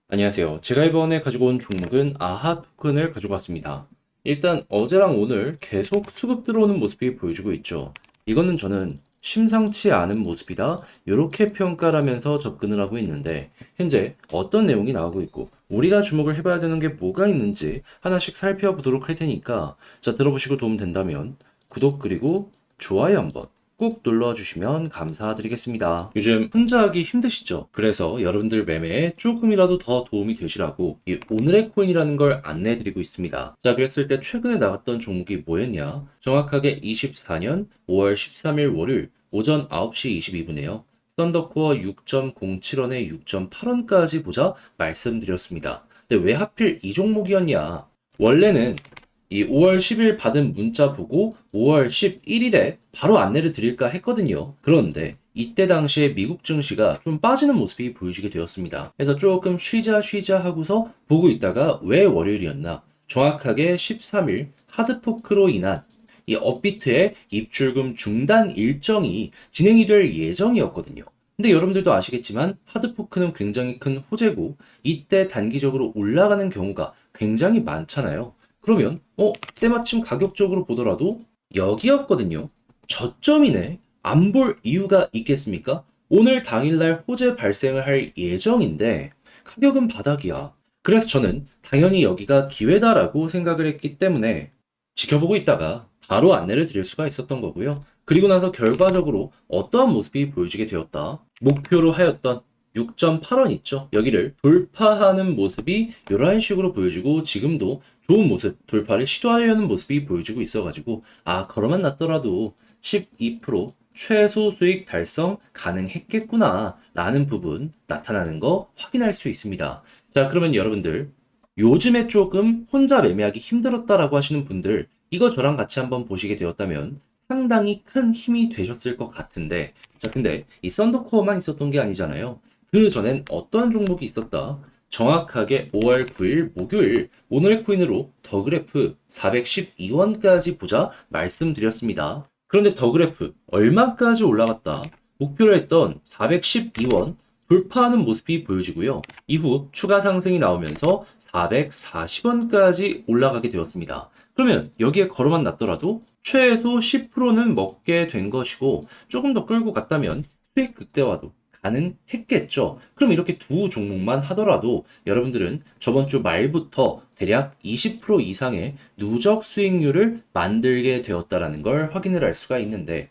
안녕하세요. 제가 이번에 가지고 온 종목은 아하 토큰을 가지고 왔습니다. 일단 어제랑 오늘 계속 수급 들어오는 모습이 보여주고 있죠. 이거는 저는 심상치 않은 모습이다. 이렇게 평가를 하면서 접근을 하고 있는데 현재 어떤 내용이 나오고 있고 우리가 주목을 해봐야 되는 게 뭐가 있는지 하나씩 살펴보도록 할 테니까 자 들어보시고 도움 된다면 구독 그리고 좋아요 한번 꾹 눌러주시면 감사드리겠습니다. 요즘 혼자 하기 힘드시죠? 그래서 여러분들 매매에 조금이라도 더 도움이 되시라고 이 오늘의 코인이라는 걸 안내해드리고 있습니다. 자, 그랬을 때 최근에 나갔던 종목이 뭐였냐? 정확하게 24년 5월 13일 월요일 오전 9시 22분에요. 썬더코어 6.07원에 6.8원까지 보자 말씀드렸습니다. 근데 왜 하필 이 종목이었냐? 원래는 이 5월 10일 받은 문자 보고 5월 11일에 바로 안내를 드릴까 했거든요. 그런데 이때 당시에 미국 증시가 좀 빠지는 모습이 보여지게 되었습니다. 그래서 조금 쉬자 하고서 보고 있다가 왜 월요일이었나? 정확하게 13일 하드포크로 인한 이 업비트의 입출금 중단 일정이 진행이 될 예정이었거든요. 근데 여러분들도 아시겠지만 하드포크는 굉장히 큰 호재고 이때 단기적으로 올라가는 경우가 굉장히 많잖아요. 그러면 때마침 가격적으로 보더라도 여기였거든요. 저점이네. 안 볼 이유가 있겠습니까? 오늘 당일날 호재 발생을 할 예정인데 가격은 바닥이야. 그래서 저는 당연히 여기가 기회다라고 생각을 했기 때문에 지켜보고 있다가 바로 안내를 드릴 수가 있었던 거고요. 그리고 나서 결과적으로 어떠한 모습이 보여지게 되었다. 목표로 하였던 6.8원 있죠. 여기를 돌파하는 모습이 이런 식으로 보여지고 지금도 좋은 모습, 돌파를 시도하려는 모습이 보여지고 있어가지고 걸어만 놨더라도 12% 최소 수익 달성 가능했겠구나 라는 부분 나타나는 거 확인할 수 있습니다. 자, 그러면 여러분들 요즘에 조금 혼자 매매하기 힘들었다라고 하시는 분들 이거 저랑 같이 한번 보시게 되었다면 상당히 큰 힘이 되셨을 것 같은데 자, 근데 이 썬더코어만 있었던 게 아니잖아요. 그 전엔 어떤 종목이 있었다? 정확하게 5월 9일 목요일 오늘의 코인으로 더그래프 412원까지 보자 말씀드렸습니다. 그런데 더그래프 얼마까지 올라갔다? 목표로 했던 412원 돌파하는 모습이 보여지고요. 이후 추가 상승이 나오면서 440원까지 올라가게 되었습니다. 그러면 여기에 걸어만 놨더라도 최소 10%는 먹게 된 것이고 조금 더 끌고 갔다면 수익 극대화도 가능했겠죠. 그럼 이렇게 두 종목만 하더라도 여러분들은 저번 주 말부터 대략 20% 이상의 누적 수익률을 만들게 되었다라는 걸 확인을 할 수가 있는데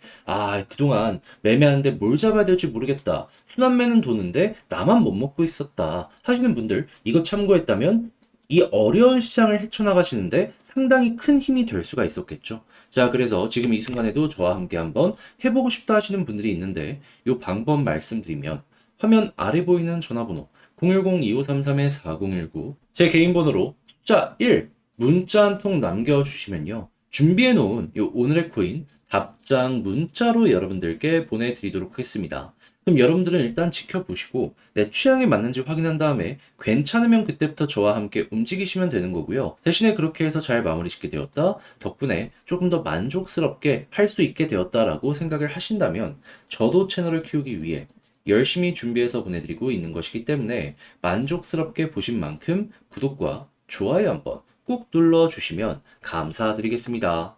그동안 매매하는데 뭘 잡아야 될지 모르겠다. 순환매는 도는데 나만 못 먹고 있었다 하시는 분들 이거 참고했다면 이 어려운 시장을 헤쳐나가시는데 상당히 큰 힘이 될 수가 있었겠죠. 자, 그래서 지금 이 순간에도 저와 함께 한번 해보고 싶다 하시는 분들이 있는데 이 방법 말씀드리면 화면 아래 보이는 전화번호 010-2533-4019 제 개인 번호로 숫자 1 문자 한 통 남겨주시면요. 준비해 놓은 이 오늘의 코인 답장 문자로 여러분들께 보내드리도록 하겠습니다. 그럼 여러분들은 일단 지켜보시고 내 취향에 맞는지 확인한 다음에 괜찮으면 그때부터 저와 함께 움직이시면 되는 거고요. 대신에 그렇게 해서 잘 마무리 짓게 되었다. 덕분에 조금 더 만족스럽게 할 수 있게 되었다라고 생각을 하신다면 저도 채널을 키우기 위해 열심히 준비해서 보내드리고 있는 것이기 때문에 만족스럽게 보신 만큼 구독과 좋아요 한번 꾹 눌러주시면 감사드리겠습니다.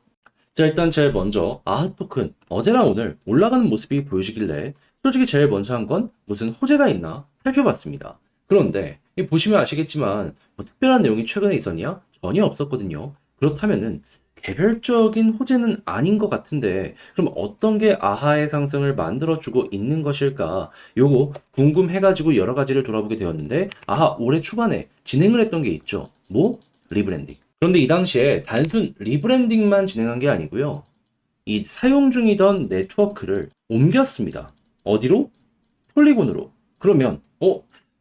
자, 일단 제일 먼저 아핫토큰 어제랑 오늘 올라가는 모습이 보여지길래 솔직히 제일 먼저 한 건 무슨 호재가 있나 살펴봤습니다. 그런데 보시면 아시겠지만 뭐 특별한 내용이 최근에 있었냐? 전혀 없었거든요. 그렇다면은 개별적인 호재는 아닌 것 같은데 그럼 어떤 게 아하의 상승을 만들어주고 있는 것일까? 요거 궁금해가지고 여러 가지를 돌아보게 되었는데 올해 초반에 진행을 했던 게 있죠. 뭐? 리브랜딩. 그런데 이 당시에 단순 리브랜딩만 진행한 게 아니고요. 이 사용 중이던 네트워크를 옮겼습니다. 어디로? 폴리곤으로. 그러면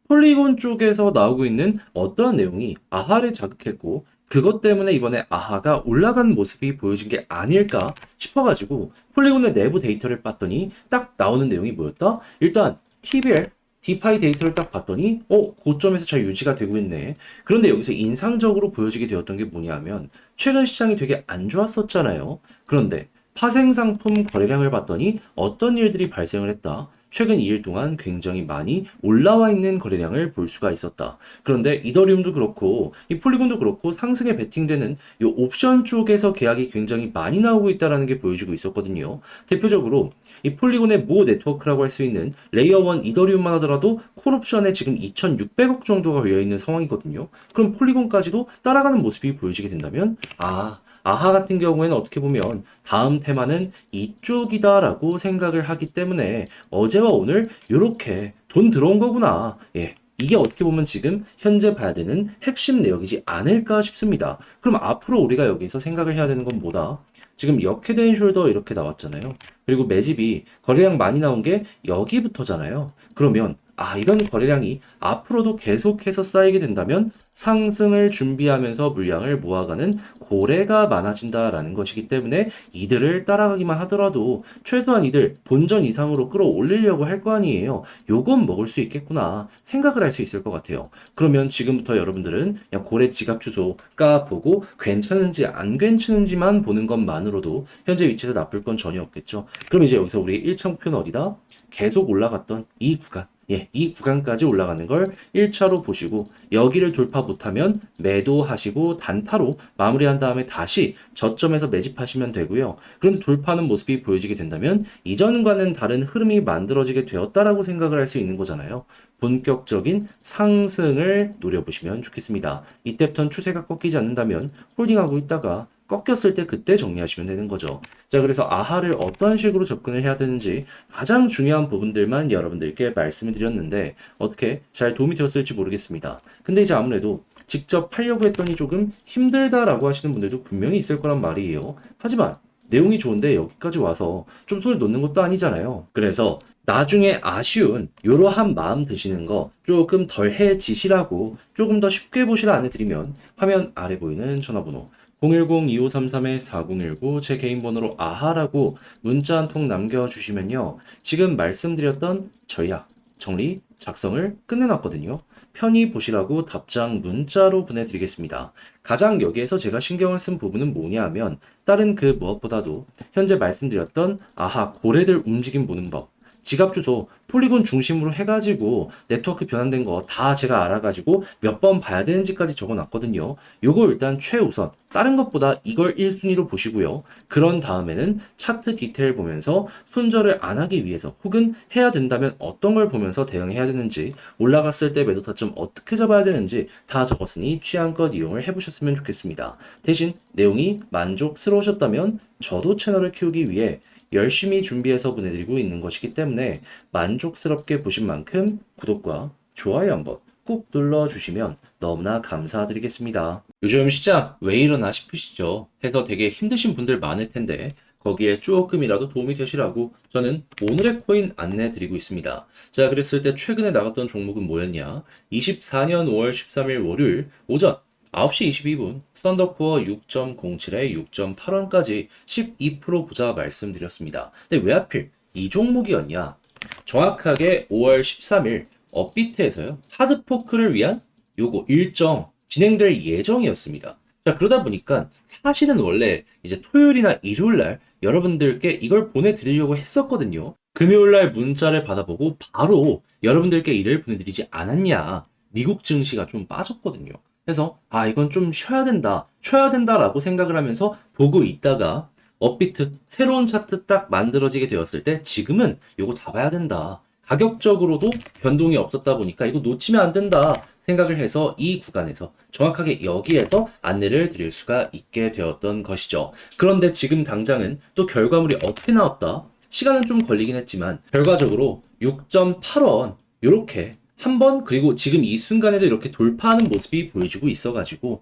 폴리곤 쪽에서 나오고 있는 어떠한 내용이 아하를 자극했고 그것 때문에 이번에 아하가 올라간 모습이 보여진 게 아닐까 싶어가지고 폴리곤의 내부 데이터를 봤더니 딱 나오는 내용이 뭐였다? 일단 TBL 디파이 데이터를 딱 봤더니 고점에서 잘 유지가 되고 있네. 그런데 여기서 인상적으로 보여지게 되었던 게 뭐냐면 최근 시장이 되게 안 좋았었잖아요. 그런데 파생 상품 거래량을 봤더니 어떤 일들이 발생을 했다. 최근 2일 동안 굉장히 많이 올라와 있는 거래량을 볼 수가 있었다. 그런데 이더리움도 그렇고 이 폴리곤도 그렇고 상승에 베팅되는 이 옵션 쪽에서 계약이 굉장히 많이 나오고 있다는 게 보여지고 있었거든요. 대표적으로 이 폴리곤의 모 네트워크라고 할 수 있는 레이어 1 이더리움만 하더라도 콜옵션에 지금 2,600억 정도가 걸려 있는 상황이거든요. 그럼 폴리곤까지도 따라가는 모습이 보여지게 된다면 아하 같은 경우에는 어떻게 보면 다음 테마는 이쪽이다라고 생각을 하기 때문에 어제와 오늘 이렇게 돈 들어온 거구나. 예. 이게 어떻게 보면 지금 현재 봐야 되는 핵심 내역이지 않을까 싶습니다. 그럼 앞으로 우리가 여기서 생각을 해야 되는 건 뭐다? 지금 역헤드앤 숄더 이렇게 나왔잖아요. 그리고 매집이 거래량 많이 나온 게 여기부터잖아요. 그러면 이런 거래량이 앞으로도 계속해서 쌓이게 된다면 상승을 준비하면서 물량을 모아가는 고래가 많아진다라는 것이기 때문에 이들을 따라가기만 하더라도 최소한 이들 본전 이상으로 끌어올리려고 할 거 아니에요. 요건 먹을 수 있겠구나 생각을 할 수 있을 것 같아요. 그러면 지금부터 여러분들은 그냥 고래 지갑 주소 까보고 괜찮은지 안 괜찮은지만 보는 것만으로도 현재 위치에서 나쁠 건 전혀 없겠죠. 그럼 이제 여기서 우리 1차 목표는 어디다? 계속 올라갔던 이 구간. 예, 이 구간까지 올라가는 걸 1차로 보시고 여기를 돌파 못하면 매도하시고 단타로 마무리한 다음에 다시 저점에서 매집하시면 되고요. 그런데 돌파하는 모습이 보여지게 된다면 이전과는 다른 흐름이 만들어지게 되었다라고 생각을 할 수 있는 거잖아요. 본격적인 상승을 노려보시면 좋겠습니다. 이때부터는 추세가 꺾이지 않는다면 홀딩하고 있다가 꺾였을 때 그때 정리하시면 되는 거죠. 자, 그래서 아하를 어떤 식으로 접근을 해야 되는지 가장 중요한 부분들만 여러분들께 말씀을 드렸는데 어떻게 잘 도움이 되었을지 모르겠습니다. 근데 이제 아무래도 직접 하려고 했더니 조금 힘들다라고 하시는 분들도 분명히 있을 거란 말이에요. 하지만 내용이 좋은데 여기까지 와서 좀 손을 놓는 것도 아니잖아요. 그래서 나중에 아쉬운 이러한 마음 드시는 거 조금 덜 해지시라고 조금 더 쉽게 보시라 안내드리면 화면 아래 보이는 전화번호 010-2533-4019 제 개인 번호로 아하라고 문자 한 통 남겨주시면요. 지금 말씀드렸던 전략, 정리, 작성을 끝내놨거든요. 편히 보시라고 답장 문자로 보내드리겠습니다. 가장 여기에서 제가 신경을 쓴 부분은 뭐냐 하면 다른 그 무엇보다도 현재 말씀드렸던 아하 고래들 움직임 보는 법, 지갑 주소 폴리곤 중심으로 해가지고 네트워크 변환된 거 다 제가 알아가지고 몇 번 봐야 되는지까지 적어놨거든요. 요거 일단 최우선 다른 것보다 이걸 1순위로 보시고요. 그런 다음에는 차트 디테일 보면서 손절을 안 하기 위해서 혹은 해야 된다면 어떤 걸 보면서 대응해야 되는지 올라갔을 때 매도 타점 어떻게 잡아야 되는지 다 적었으니 취향껏 이용을 해보셨으면 좋겠습니다. 대신 내용이 만족스러우셨다면 저도 채널을 키우기 위해 열심히 준비해서 보내드리고 있는 것이기 때문에 만족스럽게 보신 만큼 구독과 좋아요 한번 꼭 눌러주시면 너무나 감사드리겠습니다. 요즘 시장 왜 이러나 싶으시죠? 해서 되게 힘드신 분들 많을 텐데 거기에 조금이라도 도움이 되시라고 저는 오늘의 코인 안내 드리고 있습니다. 자, 그랬을 때 최근에 나갔던 종목은 뭐였냐? 24년 5월 13일 월요일 오전 9시 22분 썬더코어 6.07에 6.8원까지 12% 보자 말씀드렸습니다. 근데 왜 하필 이 종목이었냐? 정확하게 5월 13일 업비트에서요. 하드포크를 위한 요거 일정 진행될 예정이었습니다. 자, 그러다 보니까 사실은 원래 이제 토요일이나 일요일날 여러분들께 이걸 보내드리려고 했었거든요. 금요일날 문자를 받아보고 바로 여러분들께 이를 보내드리지 않았냐. 미국 증시가 좀 빠졌거든요. 그래서 이건 좀 쉬어야 된다라고 생각을 하면서 보고 있다가 업비트 새로운 차트 딱 만들어지게 되었을 때 지금은 이거 잡아야 된다. 가격적으로도 변동이 없었다 보니까 이거 놓치면 안 된다 생각을 해서 이 구간에서 정확하게 여기에서 안내를 드릴 수가 있게 되었던 것이죠. 그런데 지금 당장은 또 결과물이 어떻게 나왔다? 시간은 좀 걸리긴 했지만 결과적으로 6.8원 이렇게 한번 그리고 지금 이 순간에도 이렇게 돌파하는 모습이 보여주고 있어가지고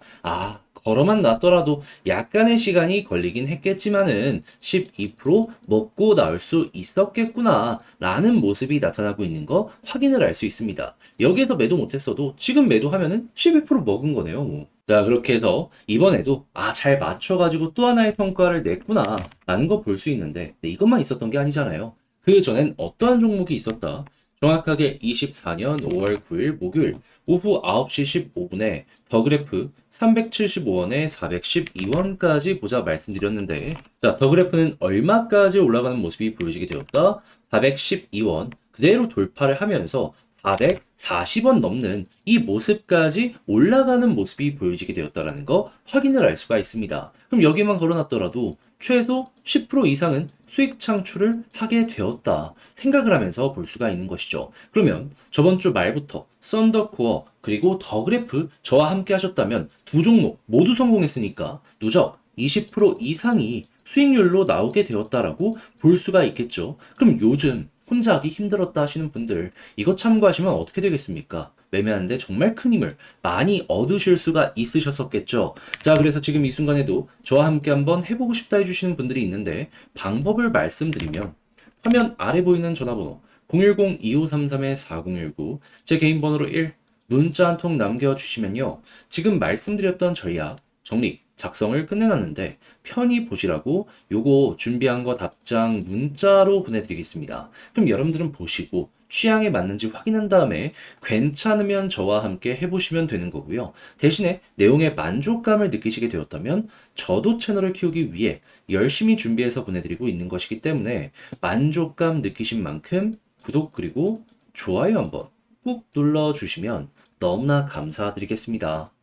걸어만 놨더라도 약간의 시간이 걸리긴 했겠지만은 12% 먹고 나올 수 있었겠구나 라는 모습이 나타나고 있는 거 확인을 할 수 있습니다. 여기에서 매도 못했어도 지금 매도하면은 12% 먹은 거네요. 뭐. 자, 그렇게 해서 이번에도 잘 맞춰가지고 또 하나의 성과를 냈구나 라는 거 볼 수 있는데 이것만 있었던 게 아니잖아요. 그 전엔 어떠한 종목이 있었다? 정확하게 24년 5월 9일 목요일 오후 9시 15분에 더그래프 375원에 412원까지 보자 말씀드렸는데 자, 더그래프는 얼마까지 올라가는 모습이 보여지게 되었다? 412원 그대로 돌파를 하면서 440원 넘는 이 모습까지 올라가는 모습이 보여지게 되었다라는 거 확인을 할 수가 있습니다. 그럼 여기만 걸어놨더라도 최소 10% 이상은 수익 창출을 하게 되었다 생각을 하면서 볼 수가 있는 것이죠. 그러면 저번 주 말부터 썬더코어 그리고 더그래프 저와 함께 하셨다면 두 종목 모두 성공했으니까 누적 20% 이상이 수익률로 나오게 되었다라고 볼 수가 있겠죠. 그럼 요즘 혼자 하기 힘들었다 하시는 분들 이거 참고하시면 어떻게 되겠습니까? 매매하는데 정말 큰 힘을 많이 얻으실 수가 있으셨었겠죠. 자, 그래서 지금 이 순간에도 저와 함께 한번 해보고 싶다 해주시는 분들이 있는데 방법을 말씀드리면 화면 아래 보이는 전화번호 010-2533-4019 제 개인 번호로 1 문자 한 통 남겨주시면요. 지금 말씀드렸던 전략 정리 작성을 끝내놨는데 편히 보시라고 요거 준비한 거 답장 문자로 보내드리겠습니다. 그럼 여러분들은 보시고 취향에 맞는지 확인한 다음에 괜찮으면 저와 함께 해보시면 되는 거고요. 대신에 내용에 만족감을 느끼시게 되었다면 저도 채널을 키우기 위해 열심히 준비해서 보내드리고 있는 것이기 때문에 만족감 느끼신 만큼 구독 그리고 좋아요 한번 꾹 눌러주시면 너무나 감사드리겠습니다.